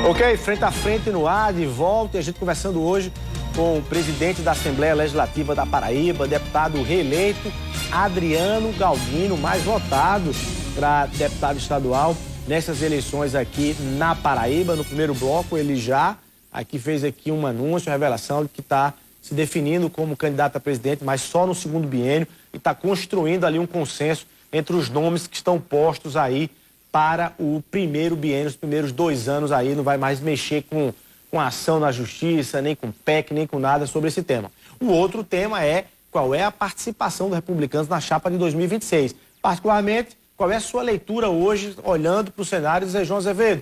Ok, frente a frente no ar, de volta, e a gente conversando hoje com o presidente da Assembleia Legislativa da Paraíba, deputado reeleito, Adriano Galdino, mais votado para deputado estadual nessas eleições aqui na Paraíba. No primeiro bloco, ele já aqui fez aqui um anúncio, uma revelação de que está se definindo como candidato a presidente, mas só no segundo biênio, e está construindo ali um consenso entre os nomes que estão postos aí para o primeiro biênio, os primeiros 2 anos aí, não vai mais mexer com ação na justiça, nem com PEC, nem com nada sobre esse tema. O outro tema é qual é a participação dos republicanos na chapa de 2026. Particularmente, qual é a sua leitura hoje, olhando para o cenário de Zé João Azevedo,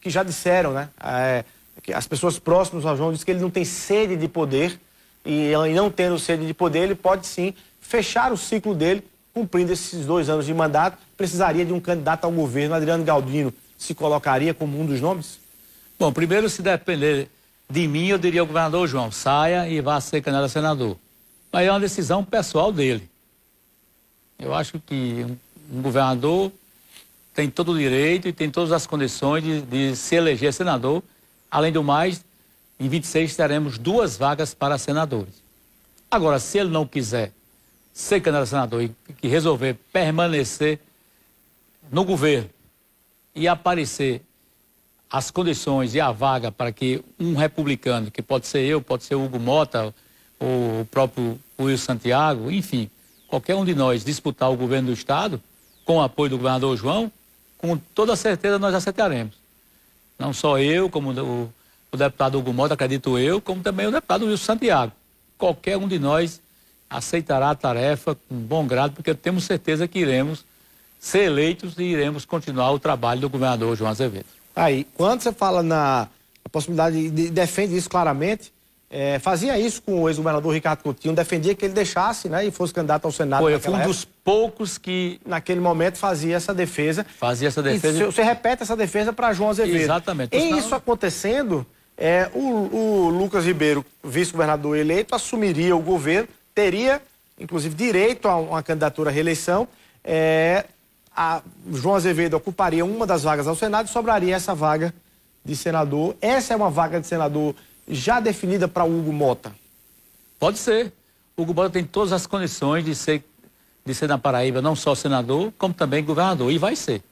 que já disseram, né? Que as pessoas próximas ao João dizem que ele não tem sede de poder, e não tendo sede de poder, ele pode sim fechar o ciclo dele, cumprindo esses 2 anos de mandato. Precisaria de um candidato ao governo. Adriano Galdino se colocaria como um dos nomes? Bom, primeiro, se depender de mim, eu diria ao governador João, saia e vá ser candidato a senador. Mas é uma decisão pessoal dele. Eu acho que um governador tem todo o direito e tem todas as condições de se eleger senador. Além do mais, em 26 teremos 2 vagas para senadores. Agora, se ele não quiser ser candidato a senador e que resolver permanecer no governo e aparecer as condições e a vaga para que um republicano, que pode ser eu, pode ser o Hugo Mota, ou o próprio Will Santiago, enfim, qualquer um de nós disputar o governo do estado, com o apoio do governador João, com toda certeza nós aceitaremos. Não só eu, como o deputado Hugo Mota, acredito eu, como também o deputado Will Santiago. Qualquer um de nós aceitará a tarefa com bom grado, porque temos certeza que iremos ser eleitos e iremos continuar o trabalho do governador João Azevedo. Aí, quando você fala na possibilidade, defende isso claramente, fazia isso com o ex-governador Ricardo Coutinho, defendia que ele deixasse, né, e fosse candidato ao Senado. Eu fui um dos poucos que, naquele momento, fazia essa defesa. Fazia essa defesa. E você repete essa defesa para João Azevedo. Exatamente. Em isso acontecendo, o Lucas Ribeiro, vice-governador eleito, assumiria o governo, teria, inclusive, direito a uma candidatura à reeleição. João Azevedo ocuparia uma das vagas ao Senado e sobraria essa vaga de senador. Essa é uma vaga de senador já definida para o Hugo Mota? Pode ser. O Hugo Mota tem todas as condições de ser na Paraíba não só senador, como também governador. E vai ser.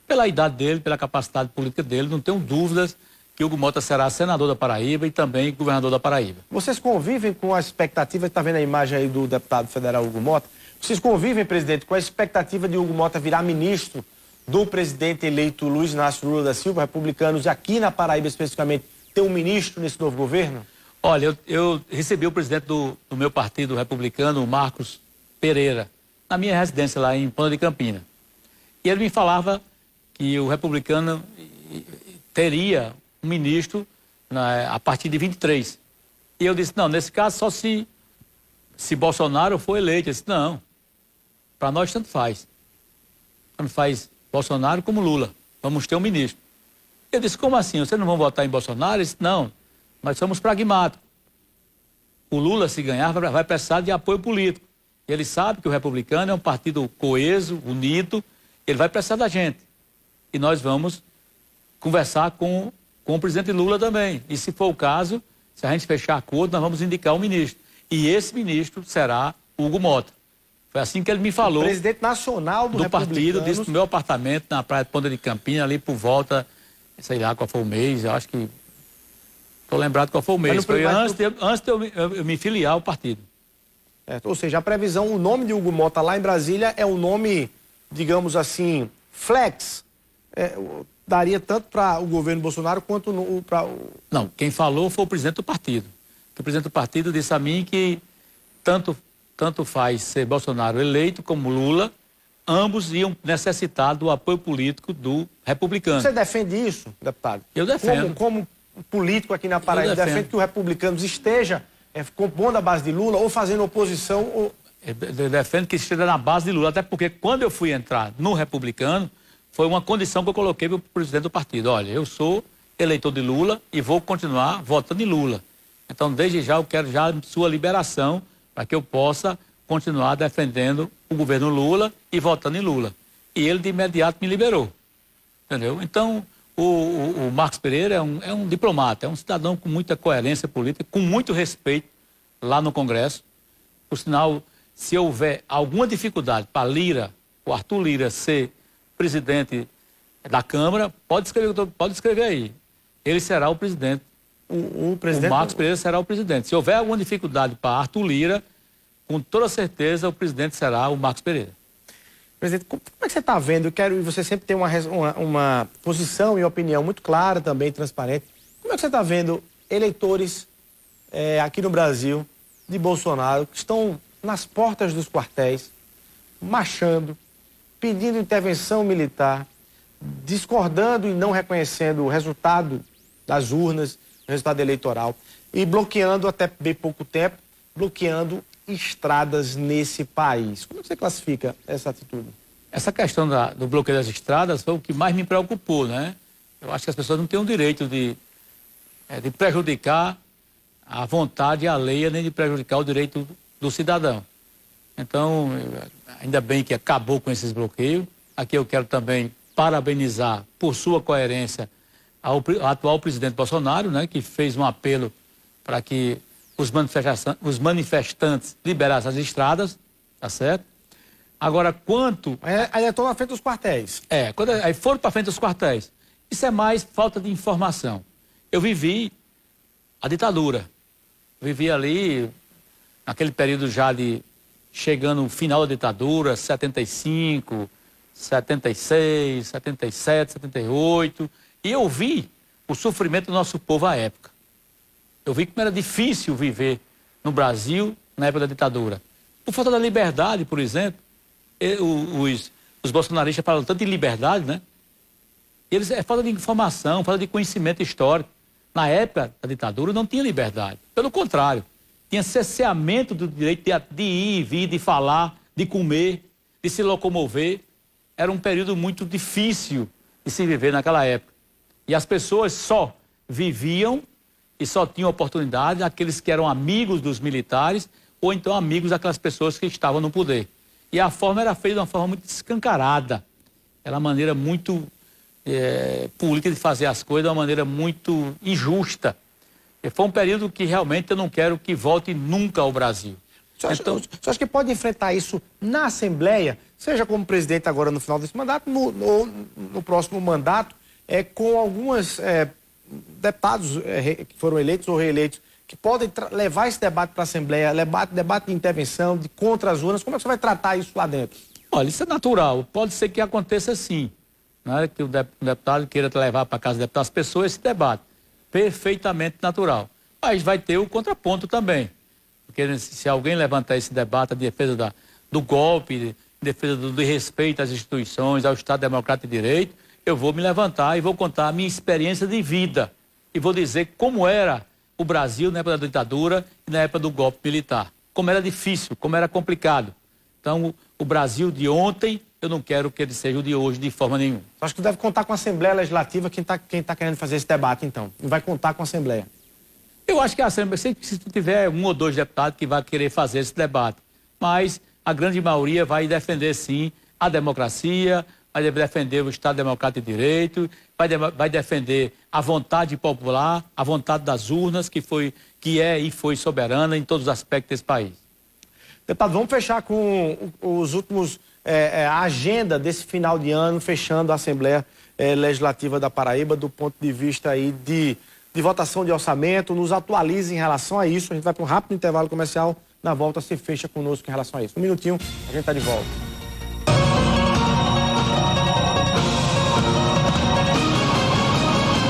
Pela idade dele, pela capacidade política dele, não tenho dúvidas que o Hugo Mota será senador da Paraíba e também governador da Paraíba. Vocês convivem com a expectativa, está vendo a imagem aí do deputado federal Hugo Mota? Vocês convivem, presidente, com a expectativa de Hugo Mota virar ministro do presidente eleito Luiz Inácio Lula da Silva, republicanos, aqui na Paraíba especificamente, ter um ministro nesse novo governo? Olha, eu recebi o presidente do meu partido republicano, o Marcos Pereira, na minha residência lá em Ponta de Campina. E ele me falava que o republicano teria um ministro a partir de 23. E eu disse, não, nesse caso só se Bolsonaro for eleito. Eu disse, não, para nós tanto faz. Tanto faz Bolsonaro como Lula. Vamos ter um ministro. Eu disse, como assim? Vocês não vão votar em Bolsonaro? Ele disse, não, nós somos pragmáticos. O Lula, se ganhar, vai precisar de apoio político. Ele sabe que o republicano é um partido coeso, unido, ele vai precisar da gente. E nós vamos conversar com o presidente Lula também. E se for o caso, se a gente fechar acordo, nós vamos indicar um ministro. E esse ministro será Hugo Mota. Foi assim que ele me falou. O presidente nacional do partido, disse no meu apartamento, na praia de Ponta de Campina, ali por volta, sei lá qual foi o mês, eu acho que... Estou lembrado qual foi o mês. Foi antes de eu me filiar ao partido. Ou seja, a previsão, o nome de Hugo Mota lá em Brasília é um nome, digamos assim, flex. Daria tanto para o governo Bolsonaro quanto para o... Não, quem falou foi o presidente do partido. O presidente do partido disse a mim que tanto faz ser Bolsonaro eleito como Lula, ambos iam necessitar do apoio político do republicano. Você defende isso, deputado? Eu defendo. Como político aqui na Paraíba, defende que o republicano esteja compondo a base de Lula ou fazendo oposição? Ou... Eu defendo que esteja na base de Lula, até porque quando eu fui entrar no republicano, foi uma condição que eu coloquei para o presidente do partido. Olha, eu sou eleitor de Lula e vou continuar votando em Lula. Então, desde já, eu quero já sua liberação para que eu possa continuar defendendo o governo Lula e votando em Lula. E ele, de imediato, me liberou. Entendeu? Então, O Marcos Pereira é um diplomata, é um cidadão com muita coerência política, com muito respeito lá no Congresso. Por sinal, se houver alguma dificuldade para o Arthur Lira ser presidente da Câmara, pode escrever aí. Ele será o presidente. O Marcos Pereira será o presidente. Se houver alguma dificuldade para Arthur Lira, com toda certeza o presidente será o Marcos Pereira. Presidente, como é que você está vendo? E você sempre tem uma posição e opinião muito clara também, transparente. Como é que você está vendo eleitores aqui no Brasil de Bolsonaro que estão nas portas dos quartéis, marchando, pedindo intervenção militar, discordando e não reconhecendo o resultado das urnas, o resultado eleitoral, e bloqueando até bem pouco tempo, bloqueando estradas nesse país? Como é que você classifica essa atitude? Essa questão do bloqueio das estradas foi o que mais me preocupou, né? Eu acho que as pessoas não têm o direito de prejudicar a vontade alheia, nem de prejudicar o direito do cidadão. Então, ainda bem que acabou com esses bloqueios. Aqui eu quero também parabenizar, por sua coerência, ao atual presidente Bolsonaro, né, que fez um apelo para que os manifestantes liberassem as estradas, tá certo? Agora, quanto... Aí estão na frente dos quartéis. Aí foram para frente dos quartéis. Isso é mais falta de informação. Eu vivi a ditadura. Vivi ali, naquele período já chegando o final da ditadura, 75, 76, 77, 78. E eu vi o sofrimento do nosso povo à época. Eu vi como era difícil viver no Brasil na época da ditadura. Por falta da liberdade, por exemplo, os bolsonaristas falam tanto de liberdade, né? É falta de informação, falta de conhecimento histórico. Na época da ditadura não tinha liberdade. Pelo contrário, tinha cerceamento do direito de ir, vir, de falar, de comer, de se locomover. Era um período muito difícil de se viver naquela época. E as pessoas só viviam e só tinham oportunidade aqueles que eram amigos dos militares ou então amigos daquelas pessoas que estavam no poder. E a forma era feita de uma forma muito escancarada. Era uma maneira muito política de fazer as coisas, de uma maneira muito injusta. E foi um período que realmente eu não quero que volte nunca ao Brasil. Você acha que pode enfrentar isso na Assembleia, seja como presidente agora no final desse mandato, ou no próximo mandato, com alguns deputados que foram eleitos ou reeleitos, que podem levar esse debate para a Assembleia, debate de intervenção, de contra as urnas? Como é que você vai tratar isso lá dentro? Olha, isso é natural. Pode ser que aconteça sim. Não é que o deputado queira levar para casa do deputado as pessoas esse debate. Perfeitamente natural. Mas vai ter o contraponto também. Porque se alguém levantar esse debate, a defesa do golpe, a defesa do respeito às instituições, ao Estado Democrático de Direito, eu vou me levantar e vou contar a minha experiência de vida. E vou dizer como era o Brasil na época da ditadura e na época do golpe militar. Como era difícil, como era complicado. Então, o Brasil de ontem, eu não quero que ele seja o de hoje de forma nenhuma. Acho que deve contar com a Assembleia Legislativa quem tá querendo fazer esse debate, então. Não vai contar com a Assembleia. Eu acho que a Assembleia, se tiver um ou dois deputados que vai querer fazer esse debate, mas a grande maioria vai defender, sim, a democracia, vai defender o Estado Democrático de Direito, vai defender a vontade popular, a vontade das urnas, que é e foi soberana em todos os aspectos desse país. Deputado, vamos fechar com os últimos... a agenda desse final de ano, fechando a Assembleia Legislativa da Paraíba, do ponto de vista aí de votação de orçamento. Nos atualize em relação a isso. A gente vai para um rápido intervalo comercial. Na volta, se fecha conosco em relação a isso. Um minutinho, a gente está de volta.